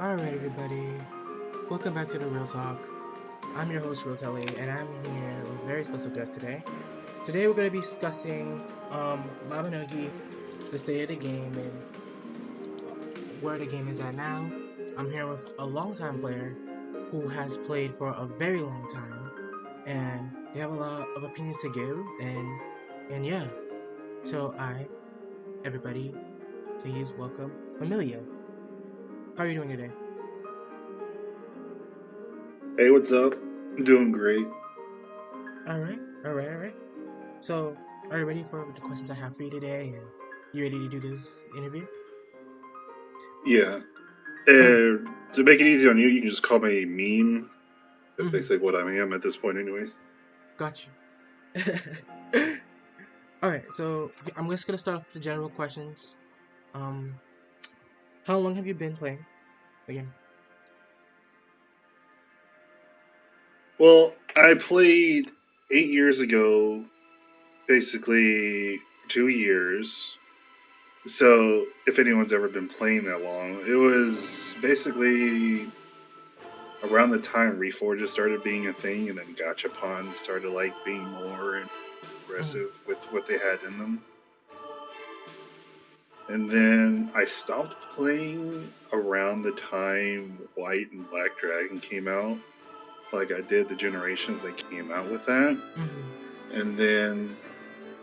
Alright, everybody. Welcome back to the Real Talk. I'm your host, RealTalk, and I'm here with a very special guest today. Today, we're going to be discussing Mabinogi, the state of the game, and where the game is at now. I'm here with a longtime player who has played for a very long time, and they have a lot of opinions to give, and yeah. So, everybody, please welcome Mimellia. How are you doing today? Hey, what's up? I'm doing great. Alright. So, are you ready for the questions I have for you today? And you ready to do this interview? Yeah. To make it easy on you, you can just call me Meme. That's basically what I am at this point, anyways. Got you. Alright, so I'm just gonna start off with the general questions. How long have you been playing the game? Well, I played 8 years ago, basically 2 years. So, if anyone's ever been playing that long, it was basically around the time Reforges started being a thing, and then Gachapon started being more aggressive with what they had in them. And then I stopped playing around the time White and Black Dragon came out. Like I did the generations that came out with that. And then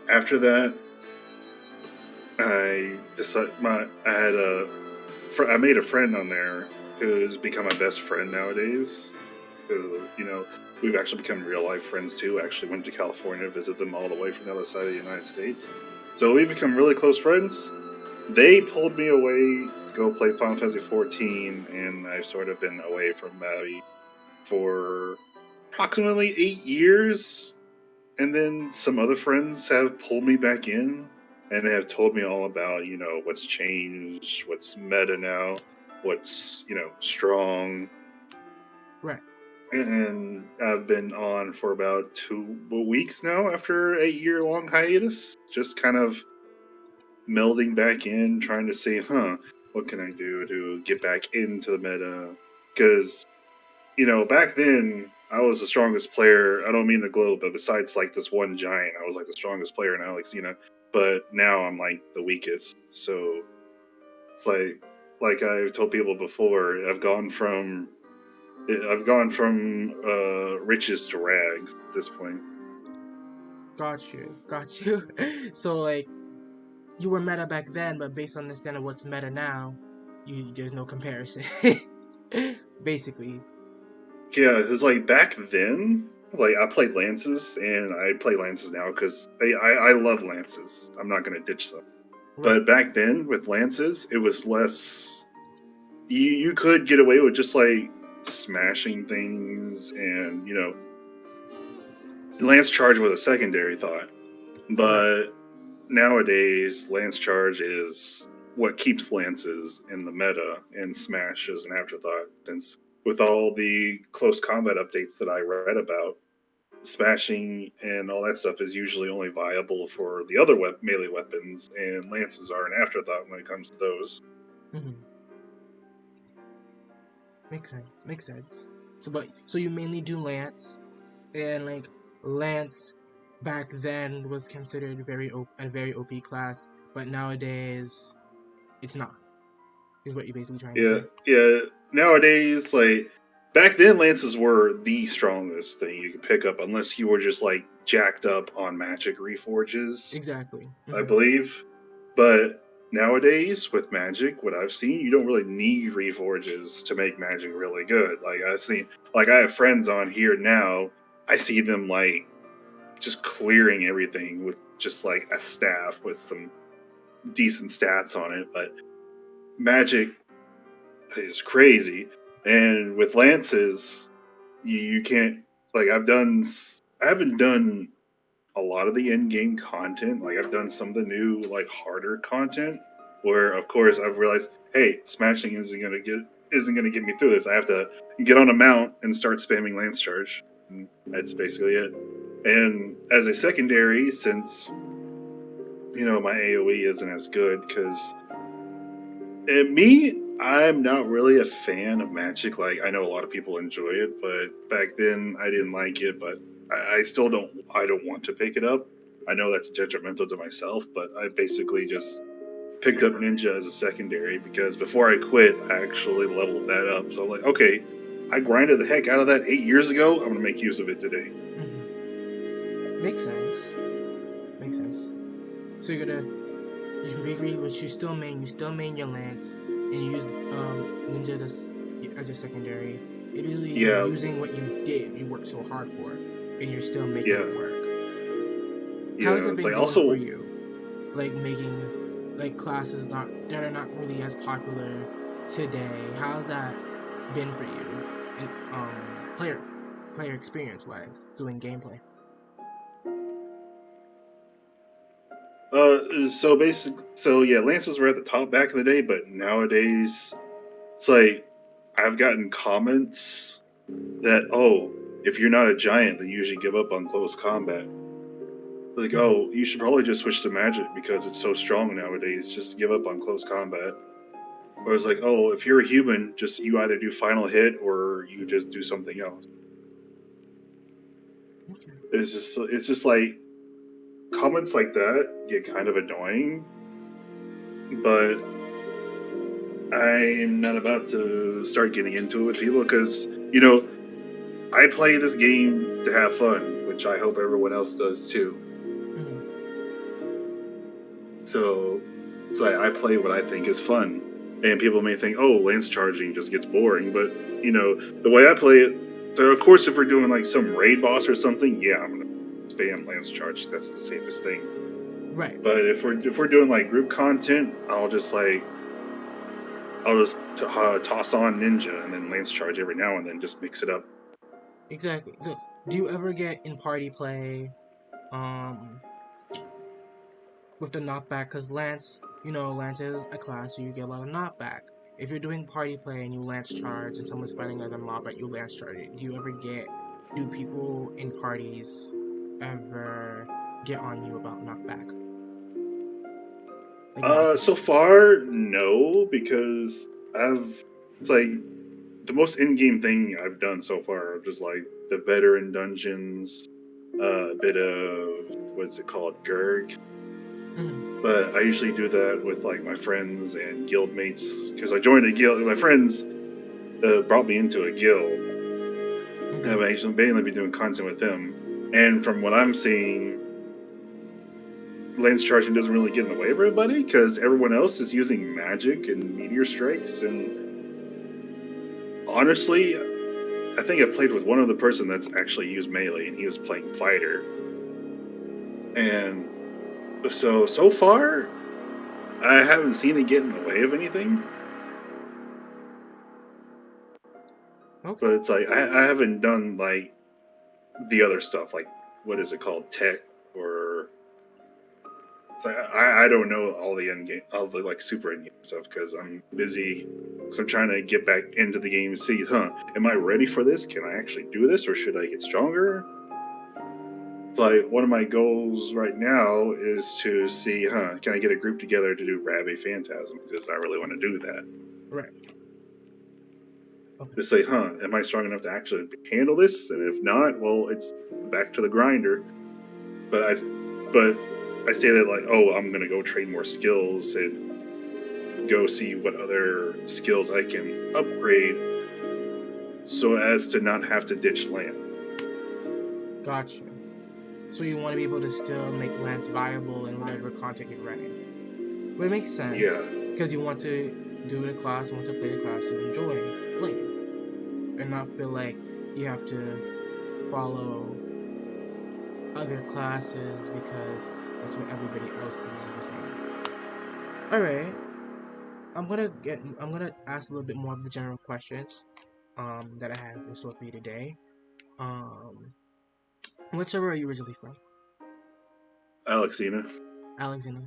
after that, I decided I made a friend on there who's become my best friend nowadays. Who, we've actually become real life friends too. I actually went to California to visit them all the way from the other side of the United States. So we've become really close friends. They pulled me away to go play Final Fantasy XIV, and I've sort of been away from Maui for approximately 8 years. And then some other friends have pulled me back in, and they have told me all about, what's changed, what's meta now, what's, strong. Right. And I've been on for about 2 weeks now after a 8-year-long hiatus, just kind of melding back in, trying to see, what can I do to get back into the meta? Because, back then, I was the strongest player. I don't mean to gloat, but besides, this one giant, I was, the strongest player in Alexina. But now I'm, the weakest. So, it's like I've told people before, I've gone from riches to rags at this point. Got you. So, you were meta back then, but based on the standard of what's meta now, there's no comparison. Basically. Yeah, because back then, like I played lances, and I play lances now because I love lances. I'm not gonna ditch them. Right, But back then with lances, it was less. You could get away with just like smashing things, and lance charge was a secondary thought. right. But nowadays, lance charge is what keeps lances in the meta, and smash is an afterthought. Since with all the close combat updates that I read about, smashing and all that stuff is usually only viable for the other melee weapons, and lances are an afterthought when it comes to those. Hmm. Makes sense. Makes sense. So you mainly do lance, and like lance back then was considered a very OP class, but nowadays it's not. Is what you're basically trying to Yeah, say? yeah. Nowadays, like back then, lances were the strongest thing you could pick up, unless you were just like jacked up on magic reforges, Exactly. I Hmm. believe. But nowadays, with magic, what I've seen, you don't really need reforges to make magic really good. Like I've seen, like I have friends on here now. I see them like just clearing everything with just like a staff with some decent stats on it. But magic is crazy, and with lances, you can't. Like I haven't done a lot of the in-game content. Like I've done some of the new like harder content, where of course I've realized, hey, smashing isn't gonna get me through this. I have to get on a mount and start spamming lance charge. And that's basically it. And as a secondary, since my AOE isn't as good, because me, I'm not really a fan of magic. Like I know a lot of people enjoy it, but back then I didn't like it. But I still don't. I don't want to pick it up. I know that's detrimental to myself, but I basically just picked up ninja as a secondary because before I quit, I actually leveled that up. So I'm like, okay, I grinded the heck out of that 8 years ago. I'm gonna make use of it today. Hmm. Makes sense. Makes sense. So you agree, but you still main your lance, and you use ninja as your secondary. It really you're Yeah, using what you worked so hard for, and you're still making yeah, it work. How has yeah. it It's been like going for also, you? Like making like classes not that are not really as popular today. How's that been for you? And player experience wise, doing gameplay. so yeah, lances were at the top back in the day, but nowadays it's like I've gotten comments that, oh, if you're not a giant, they usually give up on close combat. Like, Hmm. oh, you should probably just switch to magic because it's so strong nowadays. Just give up on close combat. Or it's like, oh, if you're a human, just you either do final hit or you just do something else. Okay. It's just like comments like that get kind of annoying, but I'm not about to start getting into it with people because I play this game to have fun, which I hope everyone else does too. Hmm. So it's like I play what I think is fun. And people may think, oh, lance charging just gets boring. But, the way I play it, so of course, if we're doing like some raid boss or something, yeah, I'm going to spam lance charge. That's the safest thing. Right. But if we're doing like group content, I'll just toss on ninja and then lance charge every now and then, just mix it up. Exactly. So, do you ever get in party play, um, with the knockback? Cause Lance is a class, so you get a lot of knockback. If you're doing party play and you Lance charge and someone's fighting another mob, but you Lance charge it, do people in parties ever get on you about knockback? Like So knockback? far, no, because I've it's like the most in-game thing I've done so far are just like the veteran dungeons, a bit of what's it called, Gurg. Hmm. But I usually do that with like my friends and guild mates because I joined a guild. My friends brought me into a guild, and Hmm. I usually mainly be doing content with them. And from what I'm seeing, lance charging doesn't really get in the way of everybody because everyone else is using magic and meteor strikes. And honestly, I think I played with one other person that's actually used melee, and he was playing fighter. And so far, I haven't seen it get in the way of anything. Okay. But it's like I haven't done like the other stuff, like what is it called, tech, or it's like I don't know all the end game, all the like super end game stuff because I'm busy. So I'm trying to get back into the game and see, am I ready for this? Can I actually do this, or should I get stronger? It's like one of my goals right now is to see, can I get a group together to do Rabbi Phantasm because I really want to do that. Right. Okay. To say, am I strong enough to actually handle this? And if not, well, it's back to the grinder. But I say that like, oh, I'm gonna go train more skills and go see what other skills I can upgrade, so as to not have to ditch land. Gotcha. So you want to be able to still make Lance viable in whatever content you're running. But it makes sense. Yeah. Because you want to do the class, you want to play the class you enjoy playing. And not feel like you have to follow other classes because that's what everybody else is using. Alright. I'm gonna ask a little bit more of the general questions that I have in store for you today. What server are you originally from? Alexina. Alexina.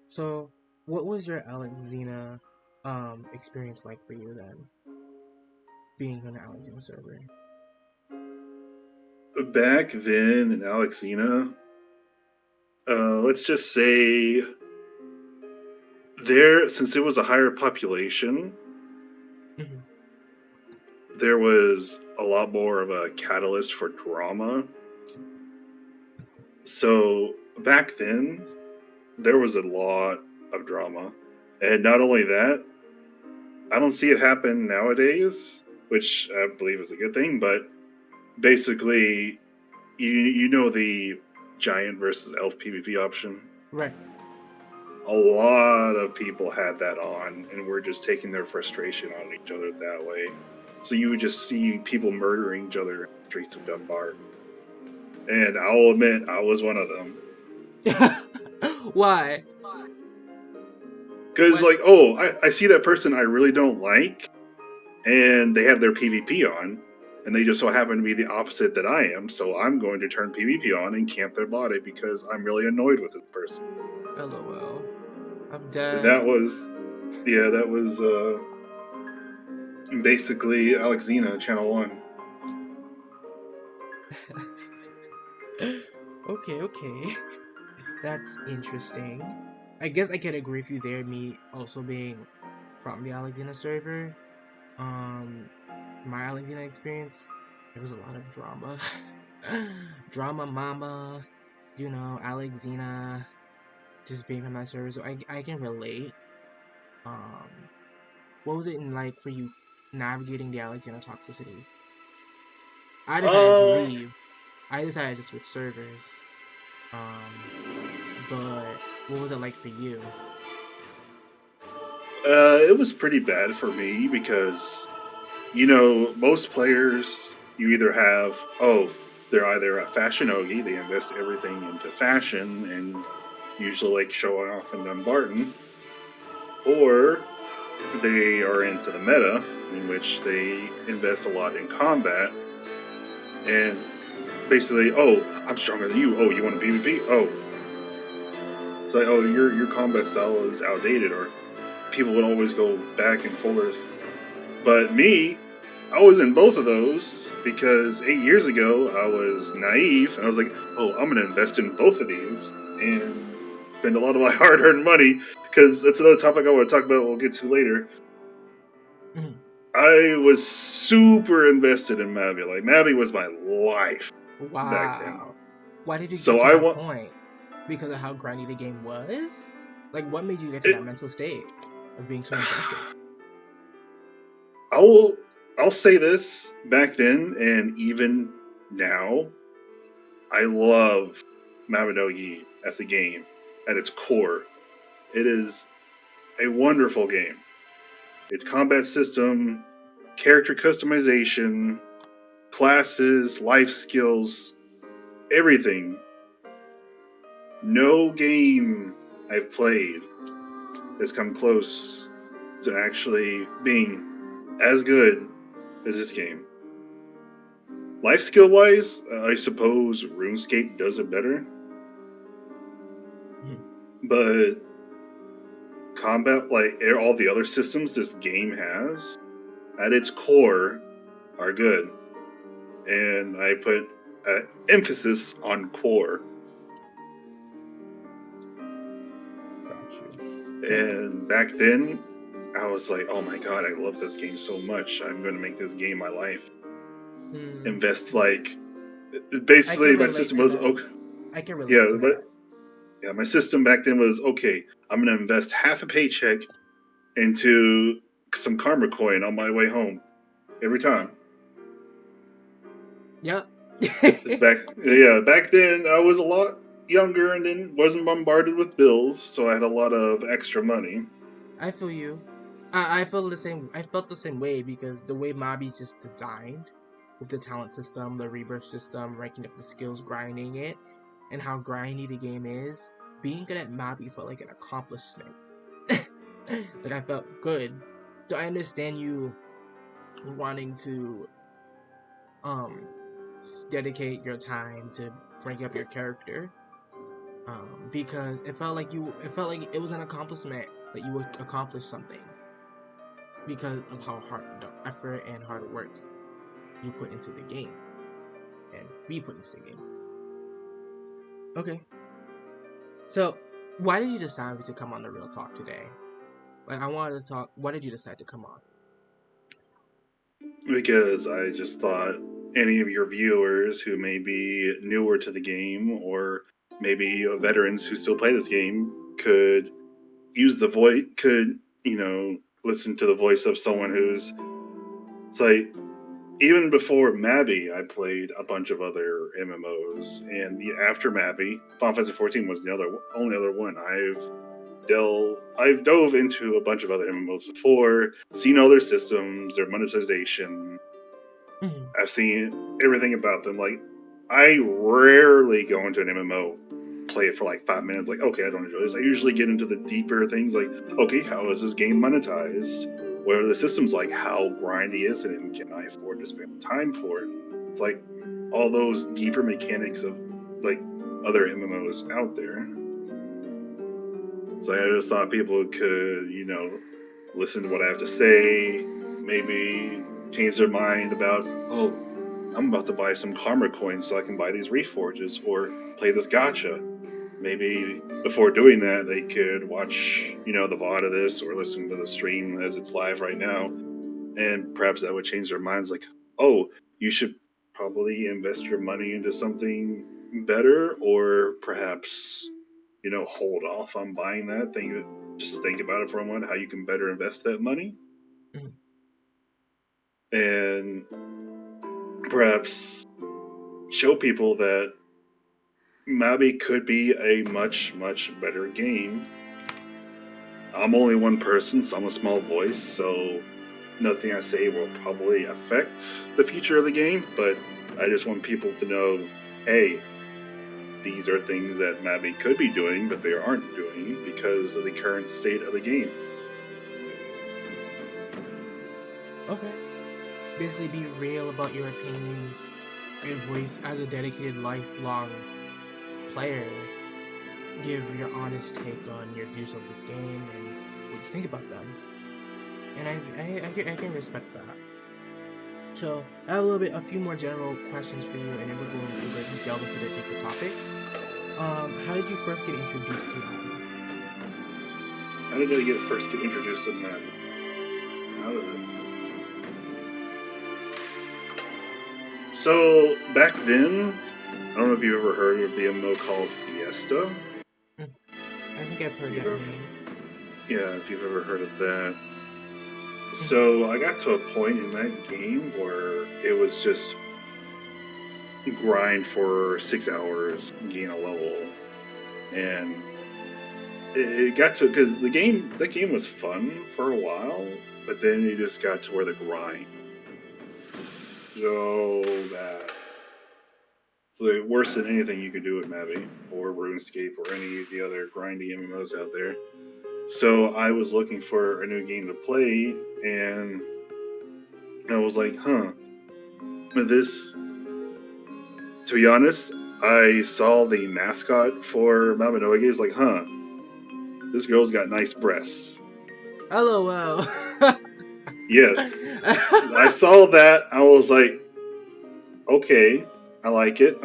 So, what was your Alexina experience like for you then? Being on the Alexina server? Back then in Alexina, let's just say since it was a higher population, Mm-hmm. there was a lot more of a catalyst for drama. So back then, there was a lot of drama. And not only that, I don't see it happen nowadays, which I believe is a good thing, but basically, you know the giant versus elf PvP option? Right. A lot of people had that on and were just taking their frustration on each other that way. So you would just see people murdering each other in the streets of Dunbar. And I'll admit, I was one of them. Why? Because, What? like, oh, I see that person I really don't like, and they have their PvP on, and they just so happen to be the opposite that I am, so I'm going to turn PvP on and camp their body because I'm really annoyed with this person. LOL. I'm And dead. that was basically Alexina Channel 1. Okay. That's interesting. I guess I can agree with you there, me also being from the Alexina server. My Alexina experience, there was a lot of drama. Drama mama, Alexina just being from that server, so I can relate. Um, what was it like for you navigating the Alexina toxicity? I decided to Uh, leave. I decided to switch servers. But what was it like for you? it was pretty bad for me because, most players, you either have, they're either a fashionogi, they invest everything into fashion and usually like showing off in Dumbarton, or they are into the meta, in which they invest a lot in combat, and basically, I'm stronger than you. Oh, you want a PvP? Oh, it's like, oh, your combat style is outdated, or people would always go back and forth. But me, I was in both of those because 8 years ago I was naive and I was like, oh, I'm going to invest in both of these and spend a lot of my hard-earned money because that's another topic I want to talk about. We'll get to later. Mhm. I was super invested in Mabby. Like Mabby was my life back then. Wow. Why did you get So to I that want. point? Because of how grindy the game was? Like, what made you get to It, that mental state of being so invested? I will. I'll say this back then and even now. I love Mabinogi as a game at its core. It is a wonderful game. Its combat system, character customization, classes, life skills, everything. No game I've played has come close to actually being as good as this game. Life skill wise, I suppose RuneScape does it better. Mhm. But combat, like all the other systems this game has, at its core, are good. And I put emphasis on core. Got you. And back then, I was like, oh my god, I love this game so much. I'm going to make this game my life. Invest like. I Basically, can my relate system to was that. okay. I can relate Yeah, to but that. yeah, my system back then was okay. I'm going to invest half a paycheck into some karma coin on my way home every time. Yep. Back then I was a lot younger and then wasn't bombarded with bills, so I had a lot of extra money. I feel you. I feel the same. I felt the same way because the way Mabi's just designed, with the talent system, the rebirth system, ranking up the skills, grinding it, and how grindy the game is. Being good at Mabi felt like an accomplishment. Like I felt good. So I understand you wanting to um dedicate your time to rank up your character. Because it felt like it was an accomplishment that you would accomplish something because of how hard the effort and hard work you put into the game and we put into the game. Okay, so why did you decide to come on the Real Talk today? Like, I wanted to talk. Why did you decide to come on? Because I just thought any of your viewers who may be newer to the game or maybe veterans who still play this game could use the voice, could, listen to the voice of someone who's. It's like, even before Mabby, I played a bunch of other MMOs, and after Mabby, Final Fantasy 14 was the only other one. I've dove into a bunch of other MMOs before, seen other systems, their monetization. Mm-hmm. I've seen everything about them. Like, I rarely go into an MMO, play it for like 5 minutes. Like, okay, I don't enjoy this. I usually get into the deeper things. Like, okay, how is this game monetized? What are the systems like? How grindy is it? And can I afford to spend time for it? It's like all those deeper mechanics of like other MMOs out there. So I just thought people could, listen to what I have to say, maybe change their mind about, oh, I'm about to buy some karma coins so I can buy these reforges or play this gacha. Maybe before doing that, they could watch, the VOD of this or listen to the stream as it's live right now. And perhaps that would change their minds like, oh, you should probably invest your money into something better or perhaps, hold off on buying that. Just think about it for a moment, how you can better invest that money. Mm-hmm. And perhaps show people that Mabi could be a much, much better game. I'm only one person, so I'm a small voice, so nothing I say will probably affect the future of the game, but I just want people to know, hey, these are things that Mabi could be doing, but they aren't doing because of the current state of the game. Okay. Basically, be real about your opinions, your voice as a dedicated lifelong player. Give your honest take on your views of this game and what you think about them. And I can respect that. So I have a few more general questions for you, and then we're going to delve into the deeper topics. How did you first get introduced to Mabi? How did I first get introduced to Mabi? How did it? So back then, I don't know if you've ever heard of the MMO called Fiesta. I think I've heard You've that ever, name. yeah, if you've ever heard of that. Mm-hmm. So I got to a point in that game where it was just grind for 6 hours, gain a level, and it got to because that game was fun for a while, but then it just got to where the grind so bad. It's like worse than anything you could do with Mavi or RuneScape or any of the other grindy MMOs out there. So I was looking for a new game to play, and I was like, this. To be honest, I saw the mascot for Mabinogi. It's like, this girl's got nice breasts. LOL. Yes. I saw that. I was like, okay, I like it.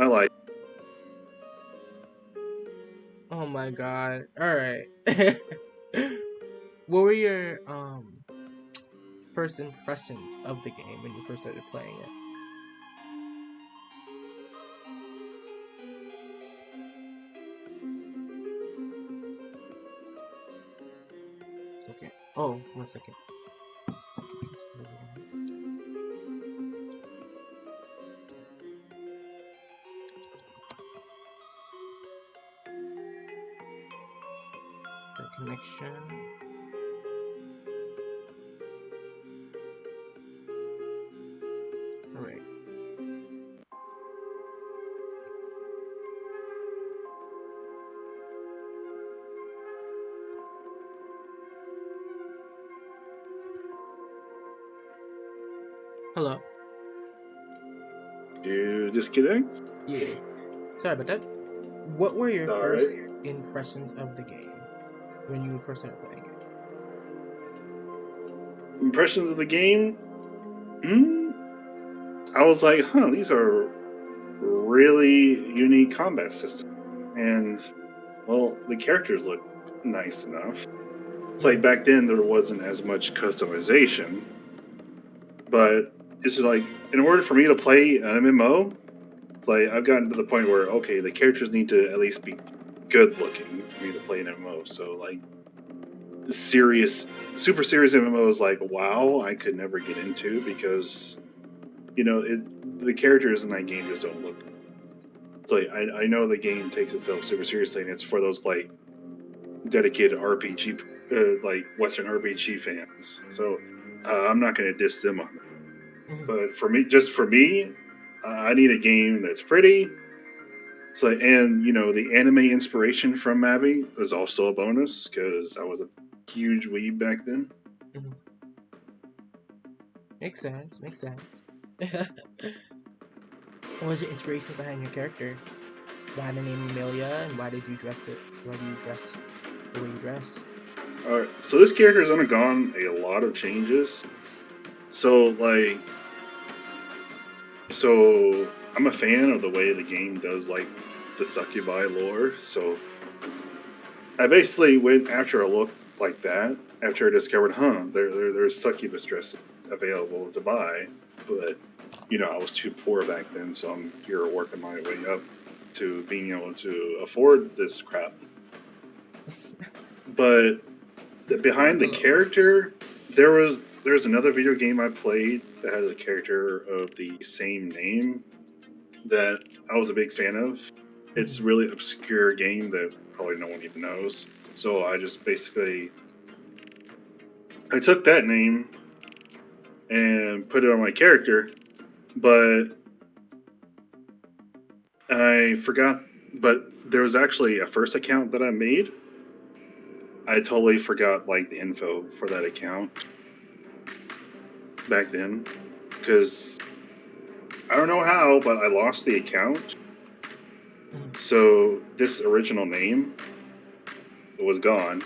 Oh my god. Alright. What were your first impressions of the game when you first started playing it? Okay. Oh, 1 second. The connection. Alright. Hello. You disconnect? Yeah. Sorry about that. What were your All first right. impressions of the game when you first started playing it? Impressions of the game? I was like, these are really unique combat systems. And, well, the characters look nice enough. It's like back then there wasn't as much customization, but it's like, in order for me to play an MMO, like I've gotten to the point where, okay, the characters need to at least be good looking for me to play an MMO. So, like, super serious MMOs like WoW, I could never get into because, the characters in that game just don't look. It's like I know the game takes itself super seriously, and it's for those like dedicated RPG, like Western RPG fans. So I'm not going to diss them on that. Mhm. But for me, I need a game that's pretty. So and the anime inspiration from Mabi is also a bonus because I was a huge weeb back then. Mhm. Makes sense. Makes sense. What was your inspiration behind your character? Why the name Mimellia, and why did you dress it? Why do you dress the way you dress? All right, so this character has undergone a lot of changes. So I'm a fan of the way the game does like the succubi lore. So I basically went after a look like that after I discovered, there's succubus dresses available to buy, but I was too poor back then, so I'm here working my way up to being able to afford this crap. But behind the Hello. character, there's another video game I played that has a character of the same name that I was a big fan of. It's a really obscure game that probably no one even knows. So I just basically I took that name and put it on my character, but I forgot. But there was actually a first account that I made. I totally forgot like the info for that account back then because I don't know how, but I lost the account. So this original name was gone.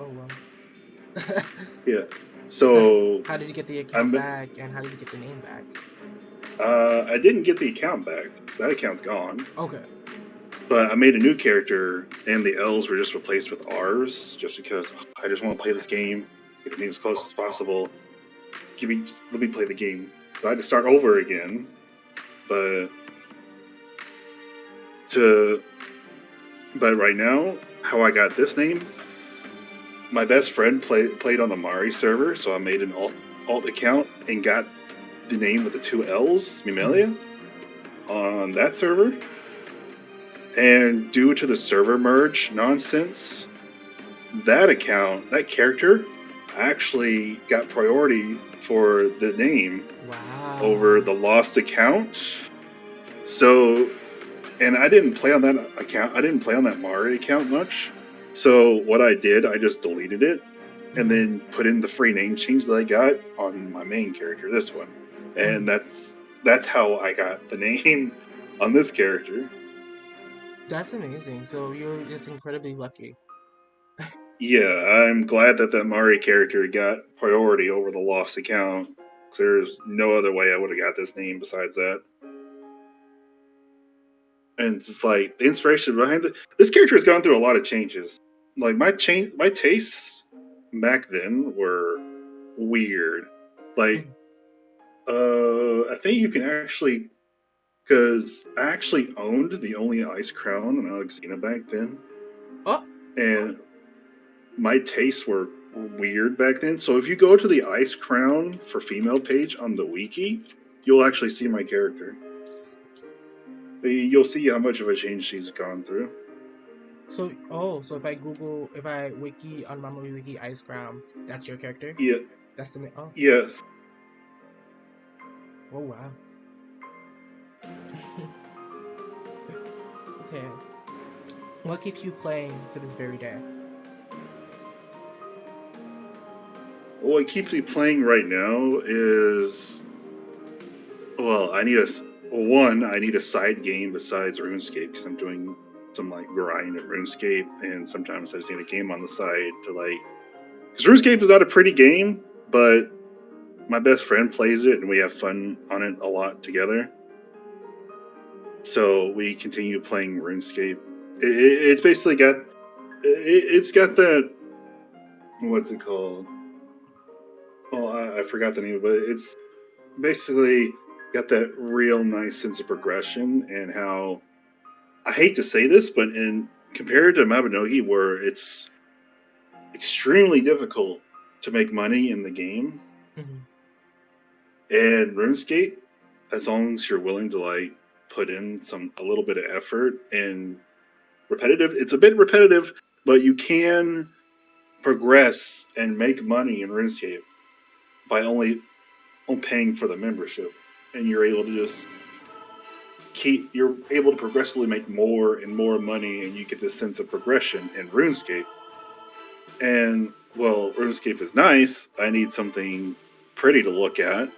Oh well. Yeah. So How did you get the account I'm back, and how did you get the name back? I didn't get the account back. That account's gone. Okay. But I made a new character, and the L's were just replaced with R's, just because I just want to play this game, get the name as close as possible. Let me play the game. So I had to start over again, but right now, how I got this name, my best friend played on the Mari server, so I made an alt account and got the name with the two L's, Mimellia, on that server. And due to the server merge nonsense, that character actually got priority for the name over Wow. the lost account. So, and I didn't play on that account. I didn't play on that Mari account much. So what I did, I just deleted it and Mm-hmm. then put in the free name change that I got on my main character, this one. Mm-hmm. And that's how I got the name on this character. That's amazing. So you're just incredibly lucky. Yeah, I'm glad that that Mari character got priority over the lost account. 'Cause there's no other way I would have got this name besides that. And it's just like the inspiration behind it. This character has gone through a lot of changes. Like my tastes back then were weird. Like, Mhm. I think you can actually, because I actually owned the only ice crown in Alexina back then, Oh, and my tastes were weird back then. So if you go to the ice crown for female page on the wiki, you'll actually see my character. You'll see how much of a change she's gone through. so if I wiki on Mamoru Wiki Ice Crown, that's your character? Yeah, That's the oh, yes. oh wow. Okay. What keeps you playing to this very day? What keeps me playing right now is, well, I need a side game besides RuneScape because I'm doing some like grind at RuneScape, and sometimes I just need a game on the side to like, because RuneScape is not a pretty game, but my best friend plays it and we have fun on it a lot together. So we continue playing RuneScape. It's basically got it's got that, what's it called? Oh, I forgot the name of it. It's basically got that real nice sense of progression and how, I hate to say this, but in compared to Mabinogi, where it's extremely difficult to make money in the game, Mm-hmm. and RuneScape, as long as you're willing to like put in a little bit of effort and repetitive, it's a bit repetitive, but you can progress and make money in RuneScape by only paying for the membership, and you're able to just you're able to progressively make more and more money, and you get this sense of progression in RuneScape. And well, RuneScape is nice. I need something pretty to look at,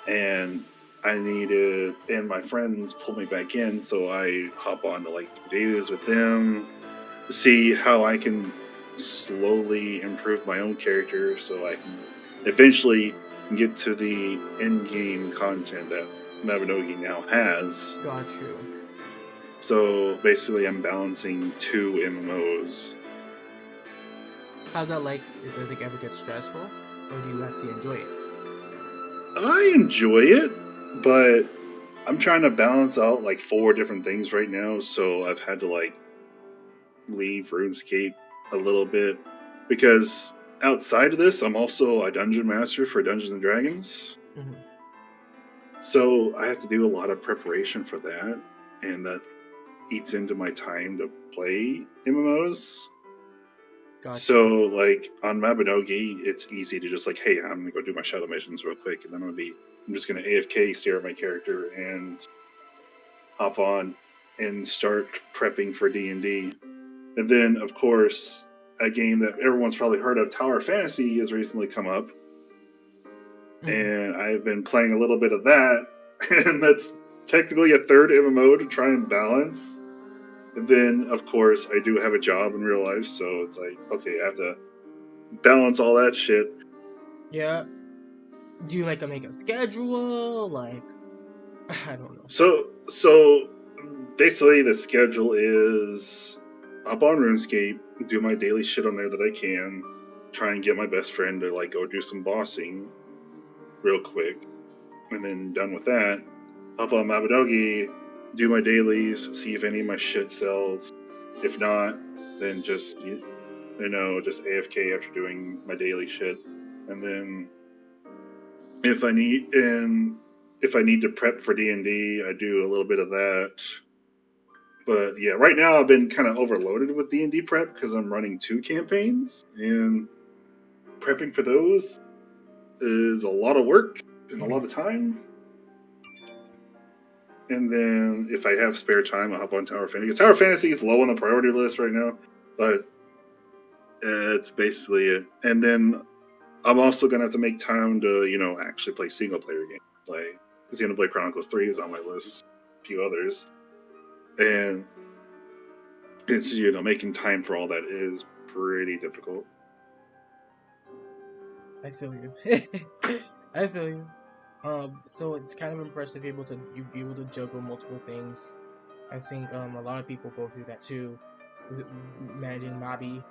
and and my friends pull me back in, so I hop on to like do dailies with them to see how I can slowly improve my own character, so I can eventually get to the end game content that Mabinogi now has. Got you. So basically, I'm balancing two MMOs. How's that like? Does it ever get stressful, or do you actually enjoy it? I enjoy it, but I'm trying to balance out like four different things right now. So I've had to like leave RuneScape a little bit because outside of this, I'm also a dungeon master for Dungeons and Dragons. Mm-hmm. So I have to do a lot of preparation for that, and that eats into my time to play MMOs. Got So you. like on Mabinogi, it's easy to just like, hey, I'm gonna go do my shadow missions real quick, and then I'm just gonna AFK, stare at my character, and hop on and start prepping for D&D. And then of course, a game that everyone's probably heard of, Tower Fantasy, has recently come up, Mm-hmm. and I've been playing a little bit of that, and that's technically a third MMO to try and balance. And then, of course, I do have a job in real life, so it's like, okay, I have to balance all that shit. Yeah. Do you like to make a schedule? Like, I don't know. So basically, the schedule is up on RuneScape, do my daily shit on there that I can, try and get my best friend to like go do some bossing real quick, and then done with that, hop on Mabinogi, do my dailies, see if any of my shit sells. If not, then just just AFK after doing my daily shit, and then if I need and if I need to prep for D&D, I do a little bit of that. But yeah, right now I've been kind of overloaded with D&D prep because I'm running two campaigns and prepping for those. is a lot of work and a lot of time. And then if I have spare time, I'll hop on Tower Fantasy. Tower Fantasy is low on the priority list right now, but it's basically it. And then I'm also gonna have to make time to actually play single player games. Like Xenoblade Chronicles 3 is on my list, a few others, and it's making time for all that is pretty difficult. I feel you. I feel you. So it's kind of impressive you be able to juggle multiple things. I think a lot of people go through that too. Is it managing Mabi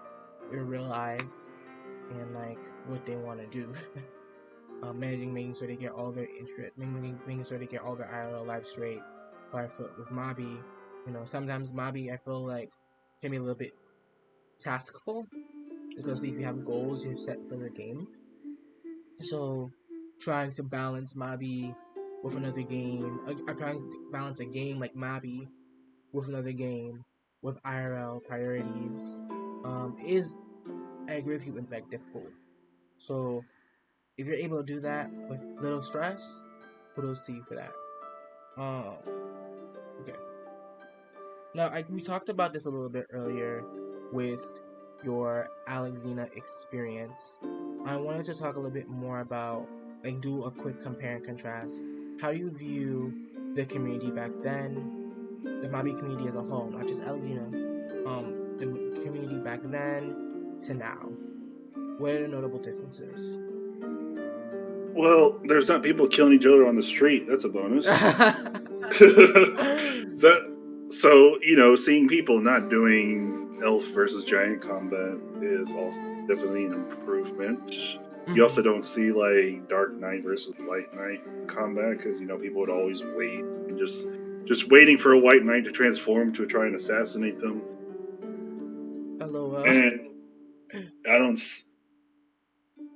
in real lives and like what they want to do. Making sure they get all their interest, making sure they get all their IRL life straight. But I feel with Mabi, sometimes Mabi I feel like can be a little bit taskful, especially if you have goals you've set for the game. So trying to balance Mabi with another game, I'm trying to balance a game like Mabi with another game with IRL priorities, is, I agree with you, in fact difficult. So if you're able to do that with little stress, kudos to you for that. Uh, okay. Now we talked about this a little bit earlier with your Alexina experience. I wanted to talk a little bit more about, like, do a quick compare and contrast. How do you view the community back then, the Mabi community as a whole, not just Alexina, the community back then to now? What are the notable differences? Well, there's not people killing each other on the street. That's a bonus. Seeing people not doing elf versus giant combat is also definitely an improvement. You also don't see like Dark Knight versus White Knight combat because people would always wait and just waiting for a White Knight to transform to try and assassinate them. Hello. And I don't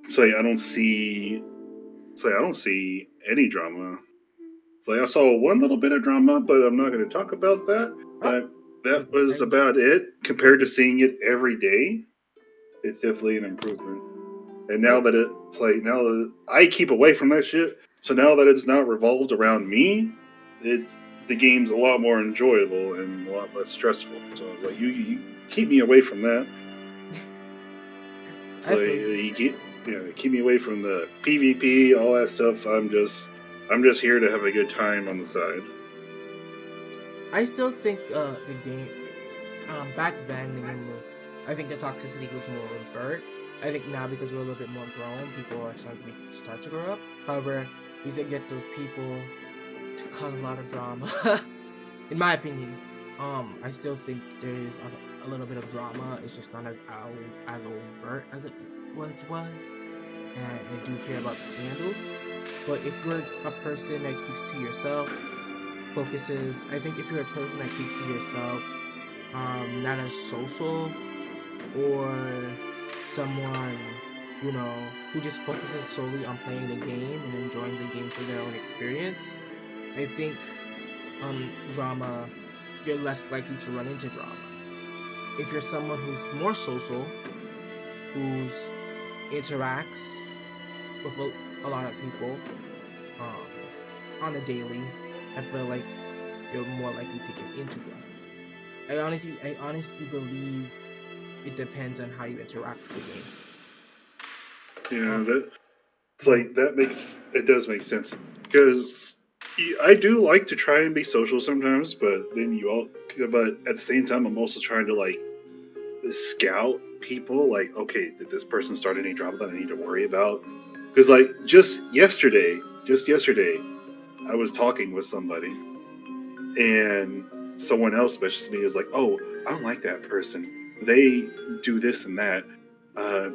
say I don't see any drama. It's like I saw one little bit of drama, but I'm not going to talk about that. But that was about it compared to seeing it every day. It's definitely an improvement. And now that now that I keep away from that shit, so now that it's not revolved around me, the game's a lot more enjoyable and a lot less stressful. So like you keep me away from that. So you keep me away from the PvP, all that stuff. I'm just here to have a good time on the side. I still think the game, back then the game was, I think the toxicity was more overt. I think now because we're a little bit more grown, people are start to grow up. However, we still get those people to cause a lot of drama. In my opinion, I still think there is a little bit of drama. It's just not as overt as it once was, and I do hear about scandals. But if you're a person that keeps to yourself, focuses, I think if you're a person that keeps to yourself, not as social, or someone who just focuses solely on playing the game and enjoying the game for their own experience, I think drama, you're less likely to run into drama. If you're someone who's more social, who interacts with a lot of people on a daily, I feel like you're more likely to get into them. I honestly believe it depends on how you interact with the game. It does make sense because I do like to try and be social sometimes, but at the same time I'm also trying to like scout people. Like, okay, did this person start any drama that I need to worry about? Because like just yesterday, I was talking with somebody, and someone else messaged me is like, "Oh, I don't like that person. They do this and that.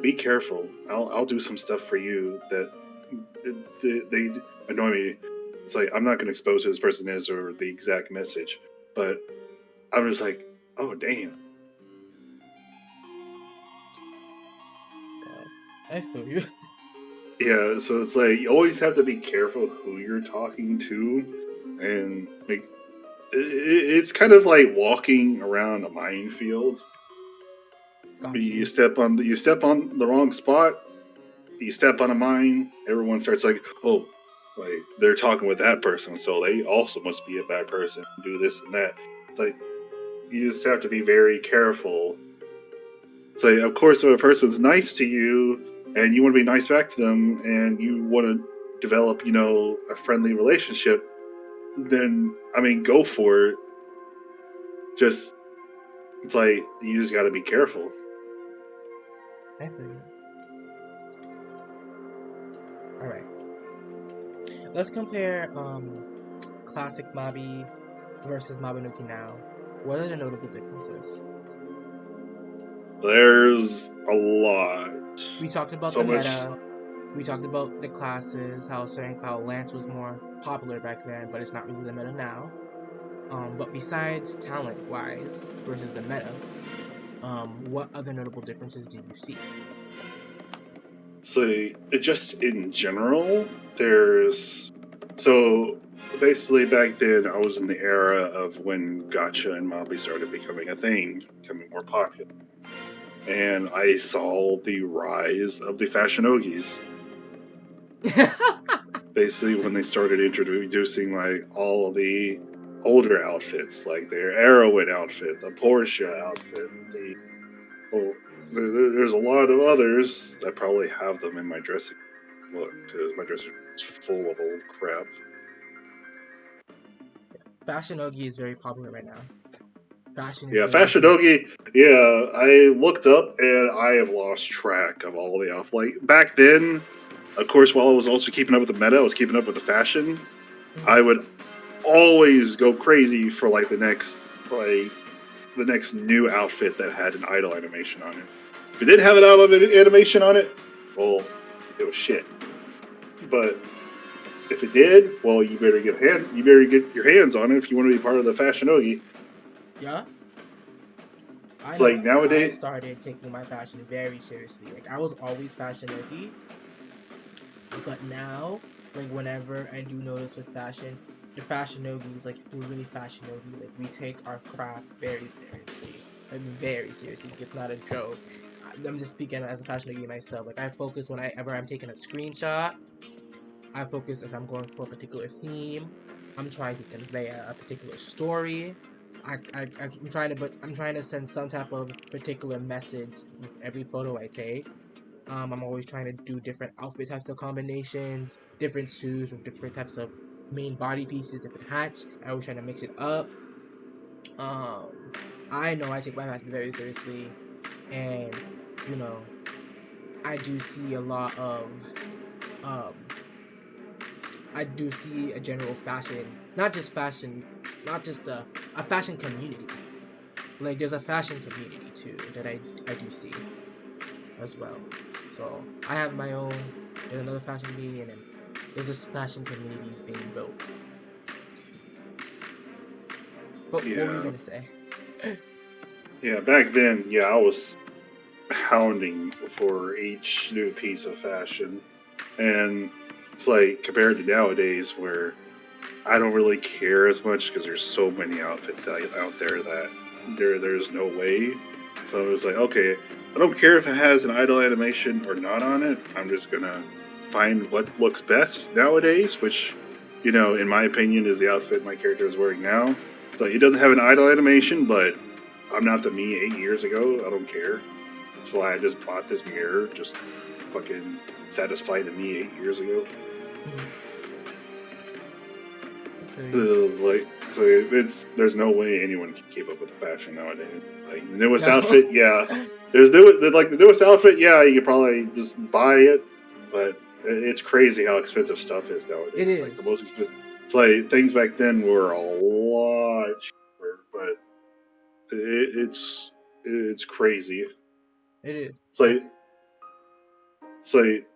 Be careful. I'll do some stuff for you that they annoy me." It's like I'm not going to expose who this person is or the exact message, but I'm just like, "Oh, damn." I feel you. Yeah, so it's like you always have to be careful who you're talking to, and like it's kind of like walking around a minefield. Gotcha. You step on the wrong spot, you step on a mine, everyone starts like, oh, like they're talking with that person, so they also must be a bad person. Do this and that. It's like you just have to be very careful. So of course, if a person's nice to you and you want to be nice back to them, and you want to develop, a friendly relationship, then I mean, go for it. Just it's like you just got to be careful. I feel you. All right. Let's compare classic Mabi versus Mabinogi now. What are the notable differences? There's a lot. We talked about So the much. meta. We talked about the classes, how certain Cloud Lance was more popular back then, but it's not really the meta now. But besides talent-wise versus the meta, what other notable differences did you see? So it just in general, there's so basically back then I was in the era of when Gotcha and Mobby started becoming a thing, becoming more popular. And I saw the rise of the fashion ogis. Basically when they started introducing like all the older outfits, like their Arrowhead outfit, the Porsche outfit, there's a lot of others that probably have them in my dressing look because my dressing room is full of old crap. Fashion Ogi is very popular right now. Fashion is Yeah, very Fashion big. Ogi. Yeah, I looked up and I have lost track of all the outfits. Like back then, of course, while I was also keeping up with the meta, I was keeping up with the fashion. I would always go crazy for like the next new outfit that had an idol animation on it. If it didn't have an idol animation on it, well, it was shit. But if it did, well, you better get your hands on it if you want to be part of the fashion ogi. Yeah, I It's know. like I nowadays. started taking my fashion very seriously. Like I was always fashion Ogi, but now, like whenever I do notice with fashion, the fashion Ogis, like if we're really fashion Ogi, like we take our craft very seriously. Like very seriously. Like, it's not a joke. I'm just speaking as a fashion Ogi myself. Like I focus whenever I'm taking a screenshot. I focus if I'm going for a particular theme. I'm trying to convey a particular story. I'm trying to, but I'm trying to send some type of particular message with every photo I take. I'm always trying to do different outfit types of combinations, different suits with different types of main body pieces, different hats. I always trying to mix it up. Um, I know I take my fashion very seriously, and you know, I do see a lot of um I do see a general fashion, not just a fashion community. Like there's a fashion community too that I do see as well. So I have my own. There's another fashion community, and then there's this fashion communities being built. But what were you Yeah, gonna say? yeah. Back then, yeah, I was hounding for each new piece of fashion, and it's like compared to nowadays where I don't really care as much because there's so many outfits out there that there's no way. So it was like, okay, I don't care if it has an idle animation or not on it. I'm just gonna find what looks best nowadays, which, in my opinion, is the outfit my character is wearing now. So he doesn't have an idle animation, but I'm not the me 8 years ago. I don't care. That's why I just bought this mirror, just fucking satisfy the me 8 years ago. Okay. Like, so it's there's no way anyone can keep up with the fashion nowadays. Like the newest No. outfit, yeah. The newest outfit, yeah. You could probably just buy it, but it's crazy how expensive stuff is It nowadays. Like the is. most expensive. It's like things back then were a lot cheaper, but it's crazy. It is. It's like it's like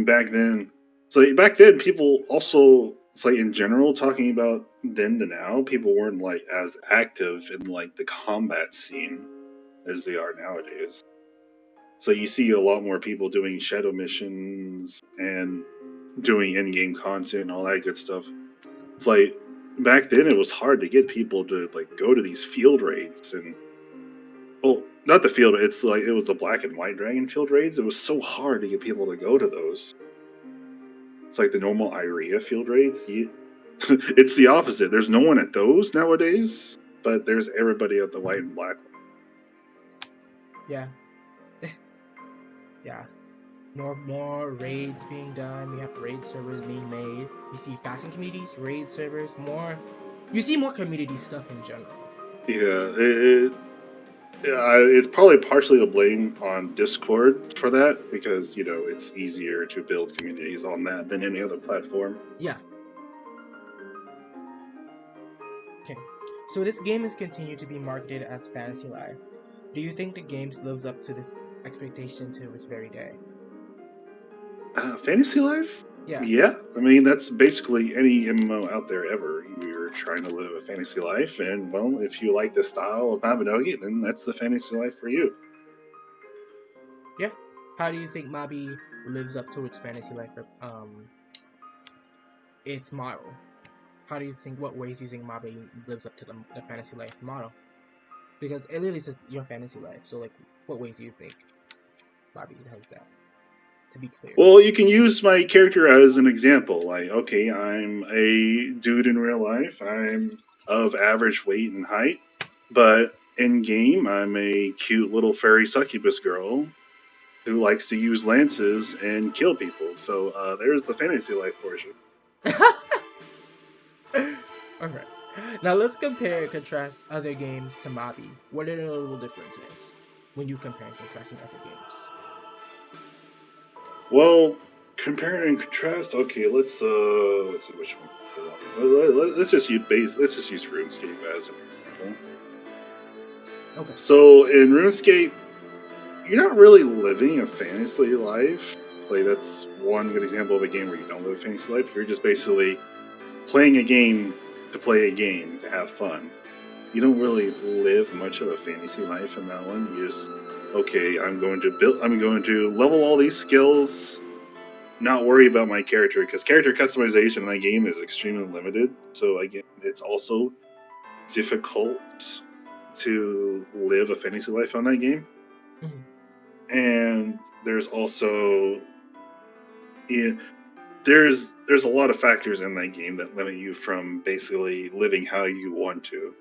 back then. So back then, people also it's like in general talking about then to now, people weren't like as active in like the combat scene as they are nowadays. So you see a lot more people doing shadow missions and doing in-game content and all that good stuff. It's like back then it was hard to get people to like go to these field raids and well not the field. It's like it was the black and white dragon field raids. It was so hard to get people to go to those. It's like the normal Iria field raids. It's the opposite. There's no one at those nowadays, but there's everybody at the white and black. Yeah, yeah. More raids being done. We have raid servers being made. You see fashion communities, raid servers, more. You see more community stuff in general. Yeah, it's probably partially to blame on Discord for that because it's easier to build communities on that than any other platform. Yeah. Okay. So this game has continued to be marketed as Fantasy Life. Do you think the game lives up to this expectation to its very day? Fantasy Life? Yeah. Yeah, I mean that's basically any MMO out there ever. You're trying to live a fantasy life, and well, if you like the style of Mabinogi, then that's the fantasy life for you. Yeah. How do you think Mabi lives up to its Fantasy Life its model? How do you think what ways do you think Mabi lives up to the Fantasy Life model? Because it literally says your Fantasy Life. So like what ways do you think Mabi has that? To be clear. Well, you can use my character as an example. Like, okay, I'm a dude in real life. I'm of average weight and height, but in game, I'm a cute little fairy succubus girl who likes to use lances and kill people. So there's the fantasy life portion. Alright. Now let's compare and contrast other games to Mabi. What are the notable differences when you compare and contrasting other games? Well, compare and contrast. Okay, let's see which one. Let's just use Let's just use RuneScape as an example. Okay. So in RuneScape, you're not really living a fantasy life. Like that's one good example of a game where you don't live a fantasy life. You're just basically playing a game to play a game to have fun. You don't really live much of a fantasy life in that one. You just okay, I'm going to level all these skills, not worry about my character because character customization in that game is extremely limited. So again, it's also difficult to live a fantasy life on that game. Mhm. And there's also yeah, there's a lot of factors in that game that limit you from basically living how you want to.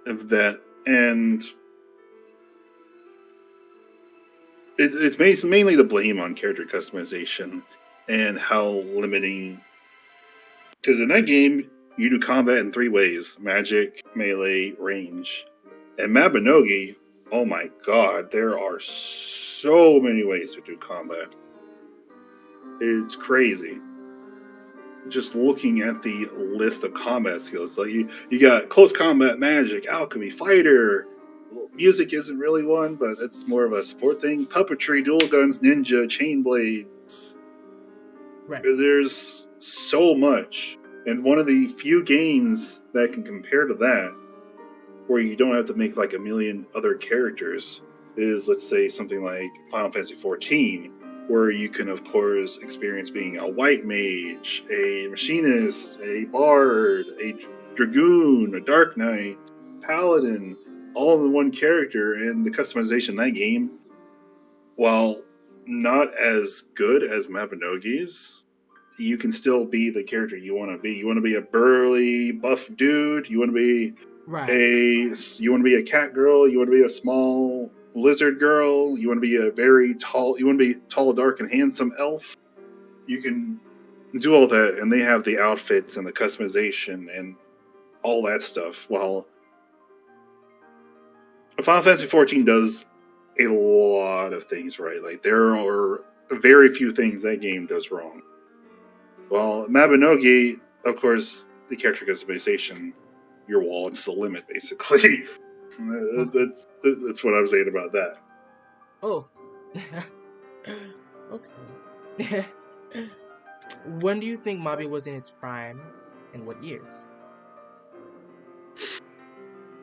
That and it's mainly the blame on character customization and how limiting. Because in that game, you do combat in three ways: magic, melee, range. And Mabinogi, oh my god, there are so many ways to do combat. It's crazy. Just looking at the list of combat skills, like you got close combat, magic, alchemy, fighter. Music isn't really one, but it's more of a support thing. Puppetry, dual guns, ninja, chain blades. Right. There's so much, and one of the few games that can compare to that, where you don't have to make like a million other characters, is let's say something like Final Fantasy XIV, where you can of course experience being a white mage, a machinist, a bard, a dragoon, a dark knight, paladin, all in one character. And the customization in that game, while not as good as Mabinogi's, you can still be the character you want to be. You want to be a burly, buff dude. Right. You want to be a cat girl. You want to be a small lizard girl. You want to be a very tall. You want to be tall, dark, and handsome elf. You can do all that, and they have the outfits and the customization and all that stuff. While Final Fantasy XIV does a lot of things right. Like there are very few things that game does wrong. Well, Mabinogi, of course, the character customization, your wallet's the limit, basically. Okay. That's what I was saying about that. Oh. Okay. When do you think Mabi was in its prime, and what years?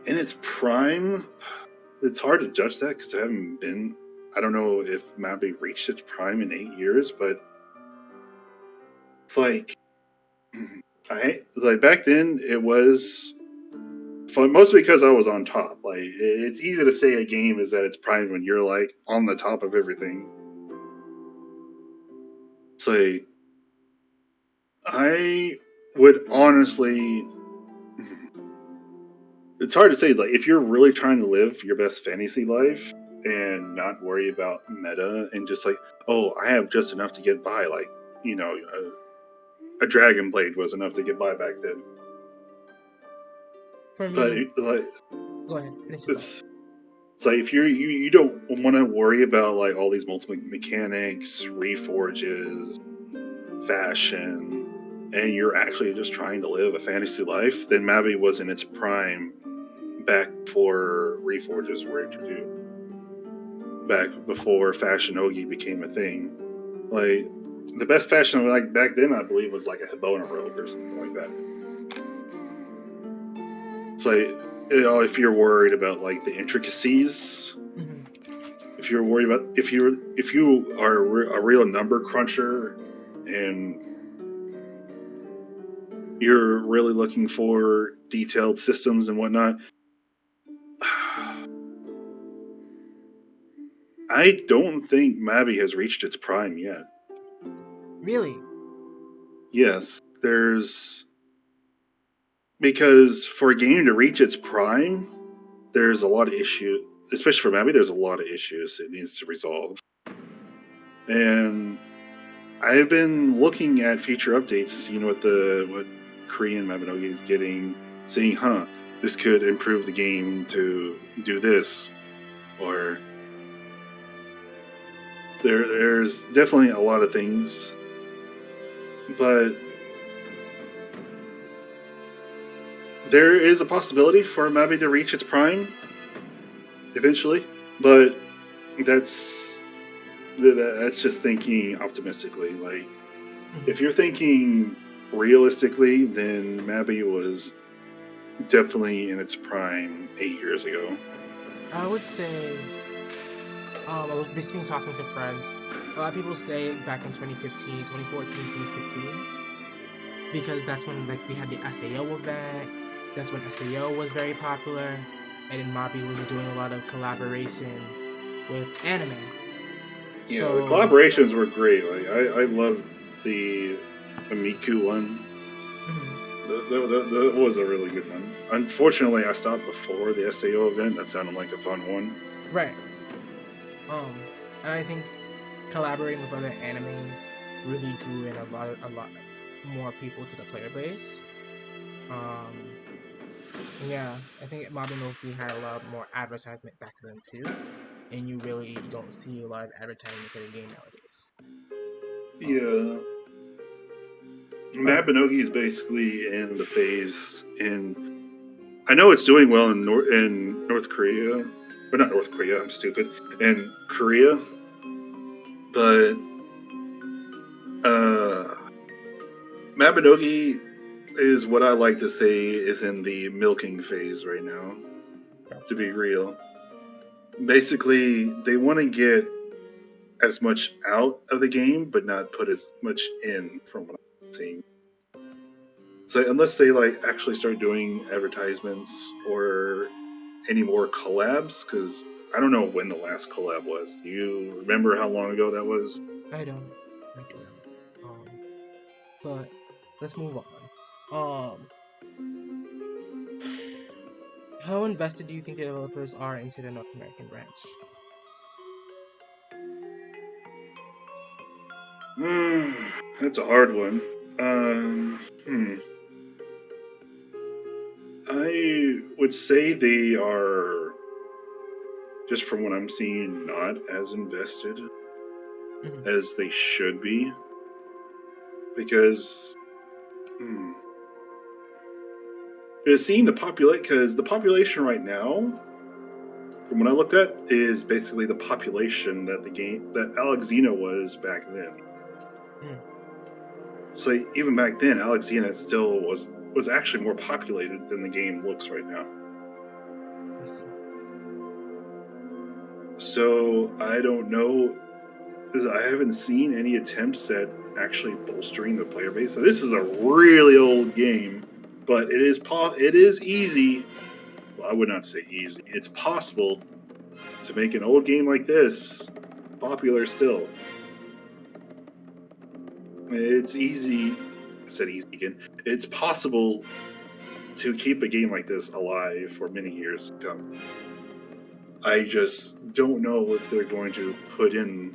In its prime, it's hard to judge that because I haven't been. I don't know if Mabi reached its prime in 8 years, but it's like I like back then it was mostly because I was on top. Like it's easy to say a game is at its prime when you're like on the top of everything. It's like I would honestly. It's hard to say. Like if you're really trying to live your best fantasy life and not worry about meta and just like, oh, I have just enough to get by. Like you know, a dragon blade was enough to get by back then. For But me, like go ahead, finish your thought. it's like if you don't want to worry about like all these multiple mechanics, reforges, fashion, and you're actually just trying to live a fantasy life, then Mavi was in its prime back before reforges were introduced. Back before fashion ogi became a thing. Like the best fashion like back then I believe was like a Hibona robe or something like that. It's like if you're worried about like the intricacies, Mm-hmm. if you're worried about if you are a real number cruncher and you're really looking for detailed systems and whatnot, I don't think Mavi has reached its prime yet. Really? Yes, there's because for a game to reach its prime, there's a lot of issues, especially for Mavi. There's a lot of issues it needs to resolve, and I've been looking at future updates, seeing what Korean Mabinogi is getting, saying, this could improve the game to do this, or there's definitely a lot of things, but there is a possibility for Mabi to reach its prime eventually, but that's just thinking optimistically. Like, if you're thinking realistically, then Mabi was definitely in its prime 8 years ago. I would say, I was basically talking to friends. A lot of people say back in 2015, 2014, 2015, because that's when like we had the SAO event. That's when SAO was very popular, and then Mabi was doing a lot of collaborations with anime. Yeah, So, the collaborations were great. Like I loved the Miku one. That was a really good one. Unfortunately, I stopped before the SAO event. That sounded like a fun one. right. And I think collaborating with other animes really drew in a lot more people to the player base. Yeah, I think Mabinogi had a lot more advertisement back then too, and you really don't see a lot of advertising for the game nowadays. Yeah, Mabinogi is basically in the phase I know it's doing well in North Korea, but not North Korea. I'm stupid. In Korea, but Mabinogi is what I like to say is in the milking phase right now. To be real, basically they want to get as much out of the game, but not put as much in. From what I'm seeing, so unless they like actually start doing advertisements or any more collabs, because I don't know when the last collab was. Do you remember how long ago that was? I don't. But let's move on. How invested do you think the developers are into the North American branch? That's a hard one. I would say they are, just from what I'm seeing, not as invested as they should be. Because, seeing the population right now, from what I looked at, is basically the population that Alexina was back then. So even back then, Alexina still was actually more populated than the game looks right now. I see. So I don't know. I haven't seen any attempts at actually bolstering the player base. So this is a really old game, but it is easy I would not say easy. It's possible to make an old game like this popular still. It's easy. I said easy again. It's possible to keep a game like this alive for many years to come. I just don't know if they're going to put in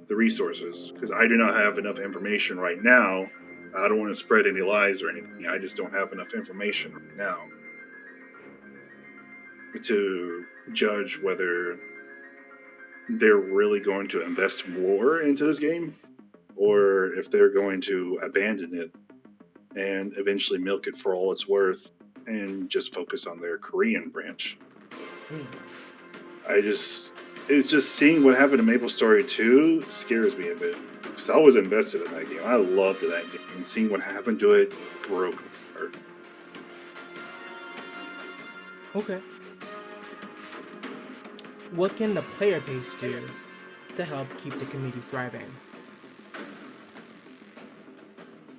the resources because I do not have enough information right now. I don't want to spread any lies or anything. I just don't have enough information right now to judge whether they're really going to invest more into this game or if they're going to abandon it and eventually milk it for all it's worth and just focus on their Korean branch. Mm. It's just seeing what happened to Maple Story 2 scares me a bit. Because I was invested in that game. I loved that game. And seeing what happened to it broke my heart. Okay. What can the player base do to help keep the community thriving?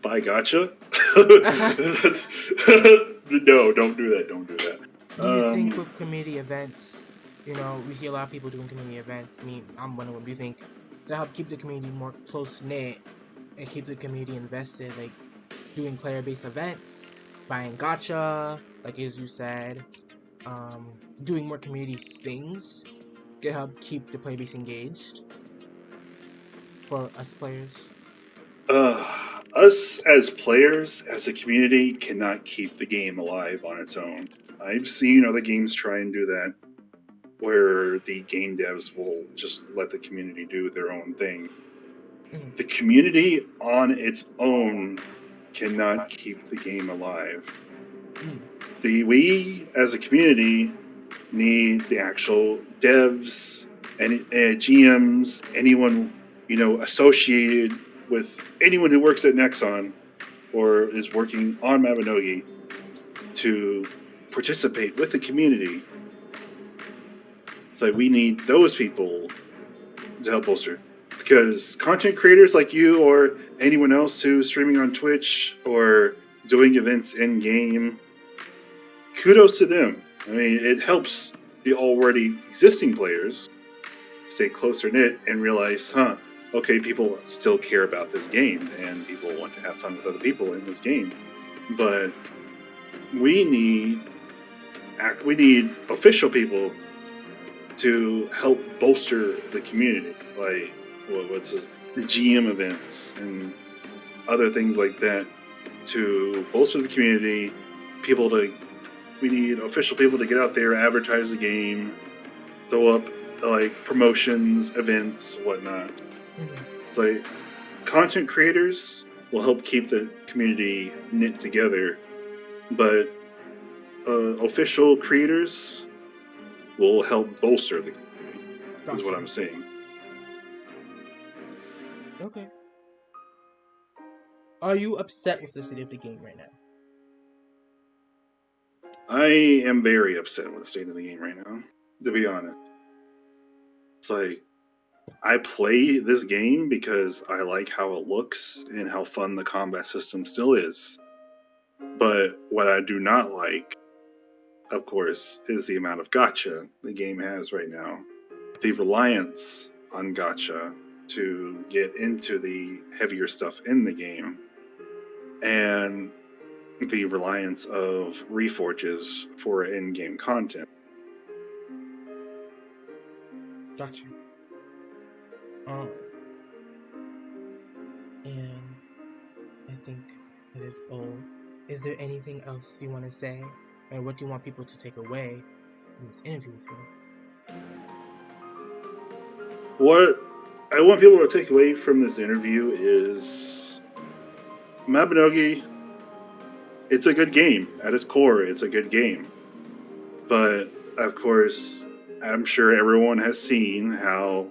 Buy gacha? No, don't do that. Don't do that. Do you think with community events, we see a lot of people doing community events. I mean, I'm one of them. Do you think to help keep the community more close knit and keep the community invested, like doing player based events, buying gacha, like as you said, doing more community things to help keep the player base engaged for us players? Us as players, as a community, cannot keep the game alive on its own. I've seen other games try and do that, where the game devs will just let the community do their own thing. Mm. The community on its own cannot keep the game alive. Mm. We, as a community, need the actual devs and GMs, anyone associated with anyone who works at Nexon or is working on Mabinogi to participate with the community. So we need those people to help bolster. Because content creators like you or anyone else who's streaming on Twitch or doing events in game, kudos to them. I mean, it helps the already existing players stay closer knit and realize, okay, people still care about this game and people want to have fun with other people in this game. But we need official people to help bolster the community, like what's this, GM events and other things like that to bolster the community. We need official people to get out there, advertise the game, throw up like promotions, events, whatnot. Mm-hmm. It's like content creators will help keep the community knit together, but official creators will help bolster the community. Gotcha. Is what I'm saying. Okay. Are you upset with the state of the game right now? I am very upset with the state of the game right now, to be honest. It's like, I play this game because I like how it looks and how fun the combat system still is. But what I do not like, of course, is the amount of gacha the game has right now. The reliance on gacha to get into the heavier stuff in the game. And the reliance of reforges for in-game content. Gotcha. And I think that is all. Is there anything else you want to say? And what do you want people to take away from this interview with you? What I want people to take away from this interview is Mabinogi, it's a good game. At its core, it's a good game. But, of course, I'm sure everyone has seen how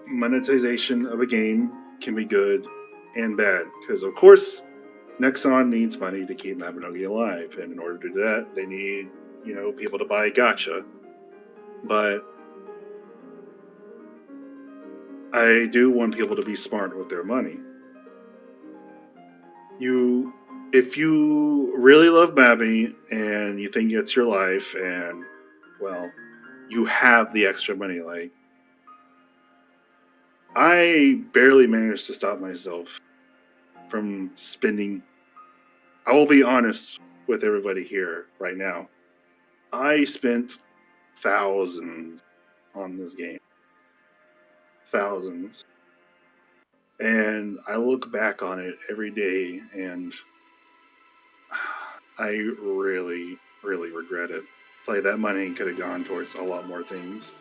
monetization of a game can be good and bad. Because, of course, Nexon needs money to keep Mabinogi alive. And in order to do that, they need, people to buy gacha. But I do want people to be smart with their money. if you really love Mabby and you think it's your life, and well, you have the extra money, like I barely managed to stop myself from spending. I will be honest with everybody here right now. I spent thousands on this game. Thousands. And I look back on it every day and I really, really regret it. Like, that money could have gone towards a lot more things.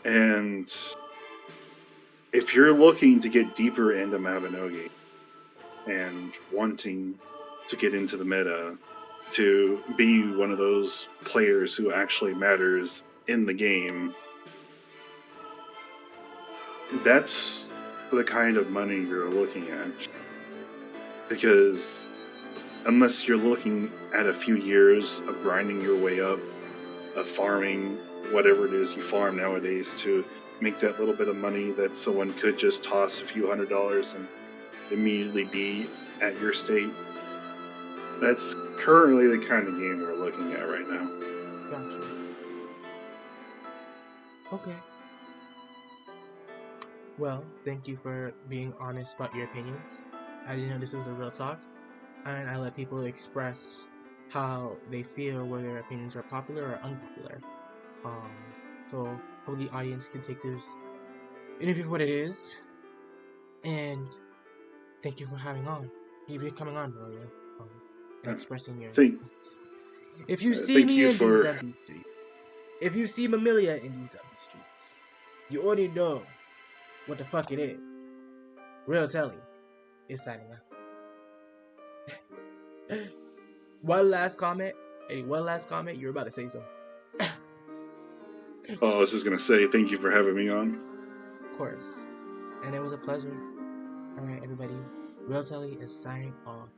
And if you're looking to get deeper into Mabinogi and wanting to get into the meta, to be one of those players who actually matters in the game, that's the kind of money you're looking at. Because unless you're looking at a few years of grinding your way up, of farming whatever it is you farm nowadays to make that little bit of money that someone could just toss a few $100s and immediately be at your state, that's currently the kind of game we're looking at right now. Gotcha. Okay. Well, thank you for being honest about your opinions. As you know, this is a real talk, and I let people express how they feel, whether their opinions are popular or unpopular. So hopefully the audience can take this interview for what it is. And thank you for having on. You've been coming on, Mimellia, and expressing your Thank, thoughts. If you see thank me you in these for. dumpy streets, if you see Mimellia in these dumpy streets, you already know what the fuck it is. Real Telly is signing out. One last comment. Hey, one last comment. You're about to say something. Oh, I was just gonna say thank you for having me on. Of course. And it was a pleasure. Alright, everybody. Real Telly is signing off.